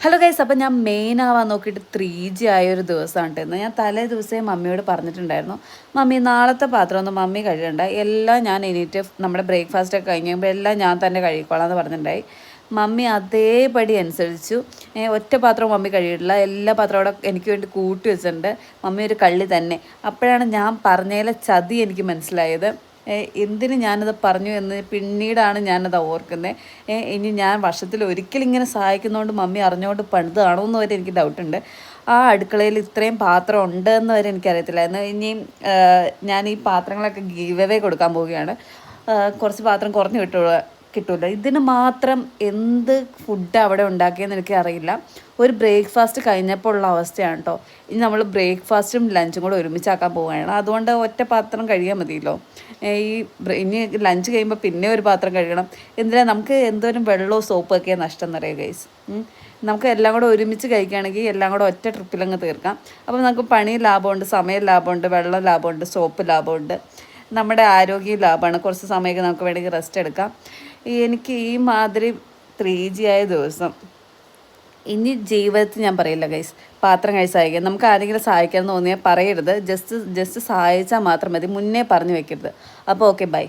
Hello guys, അപ്പം ഞാൻ main ആവാൻ നോക്കിയിട്ട് 3G ആയൊരു ദിവസമാണ് കേട്ടോ. ഞാൻ തലേ ദിവസമേ മമ്മിയോട് പറഞ്ഞിട്ടുണ്ടായിരുന്നു, മമ്മി നാളത്തെ പാത്രമൊന്നും മമ്മി കഴുകണ്ട, എല്ലാം ഞാൻ എണീറ്റ് നമ്മുടെ ബ്രേക്ക്ഫാസ്റ്റൊക്കെ കഴിഞ്ഞ് കഴിയുമ്പോൾ എല്ലാം ഞാൻ തന്നെ കഴുകിക്കോളാം എന്ന് പറഞ്ഞിട്ടുണ്ടായി. മമ്മി അതേപടി അനുസരിച്ചു. ഒറ്റ പാത്രവും മമ്മി കഴുകിയിട്ടില്ല, എല്ലാ പാത്രവും അവിടെ എനിക്ക് വേണ്ടി കൂട്ടി വെച്ചിട്ടുണ്ട്. മമ്മി ഒരു കള്ളി തന്നെ. അപ്പോഴാണ് ഞാൻ പറഞ്ഞതിലെ ചതി എനിക്ക് മനസ്സിലായത്. എന്തിന് ഞാനത് പറഞ്ഞു എന്ന് പിന്നീടാണ് ഞാനത് ഓർക്കുന്നത്. ഇനി ഞാൻ വർഷത്തിൽ ഒരിക്കലും ഇങ്ങനെ സഹായിക്കുന്നതുകൊണ്ട് മമ്മി അറിഞ്ഞുകൊണ്ട് പണിതാണോ എന്ന് വരെ എനിക്ക് ഡൗട്ടുണ്ട്. ആ അടുക്കളയിൽ ഇത്രയും പാത്രം ഉണ്ടെന്ന് വരെ എനിക്കറിയത്തില്ലായിരുന്നു. ഇനിയും ഞാൻ ഈ പാത്രങ്ങളൊക്കെ ഗീവ് അവേ കൊടുക്കാൻ പോവുകയാണ്. കുറച്ച് പാത്രം കുറഞ്ഞ് കിട്ടൂല. ഇതിന് മാത്രം എന്ത് ഫുഡ് അവിടെ ഉണ്ടാക്കിയെന്ന് എനിക്ക് അറിയില്ല. ഒരു ബ്രേക്ക്ഫാസ്റ്റ് കഴിഞ്ഞപ്പോൾ ഉള്ള അവസ്ഥയാണ് കേട്ടോ. ഇനി നമ്മൾ ബ്രേക്ക്ഫാസ്റ്റും ലഞ്ചും കൂടെ ഒരുമിച്ചാക്കാൻ പോവുകയാണ്. അതുകൊണ്ട് ഒറ്റ പാത്രം കഴിയാൻ മതിയല്ലോ. ഇനി ലഞ്ച് കഴിയുമ്പോൾ പിന്നെ ഒരു പാത്രം കഴുകണം. എന്തിനാ നമുക്ക് എന്തോരം വെള്ളവും സോപ്പൊക്കെ നഷ്ടം എന്നറിയാം ഗൈസ്. നമുക്ക് എല്ലാം കൂടെ ഒരുമിച്ച് കഴിക്കുകയാണെങ്കിൽ എല്ലാം കൂടെ ഒറ്റ ട്രിപ്പിലങ്ങ് തീർക്കാം. അപ്പോൾ നമുക്ക് പണി ലാഭമുണ്ട്, സമയം ലാഭമുണ്ട്, വെള്ളം ലാഭമുണ്ട്, സോപ്പ് ലാഭമുണ്ട്, നമ്മുടെ ആരോഗ്യം ലാഭമാണ്. കുറച്ച് സമയമൊക്കെ നമുക്ക് വേണമെങ്കിൽ റെസ്റ്റ് എടുക്കാം. എനിക്ക് ഈ മാതിരി 3G ആയ ദിവസം ഇനി ജീവിതത്തിൽ ഞാൻ പറയില്ല ഗൈസ്. പാത്രം കഴിച്ച് സഹായിക്കാം. നമുക്ക് ആരെങ്കിലും സഹായിക്കാൻ തോന്നിയാൽ പറയരുത്, ജസ്റ്റ് സഹായിച്ചാൽ മാത്രം മതി, മുന്നേ പറഞ്ഞു വെക്കരുത്. അപ്പോൾ ഓക്കെ, ബൈ.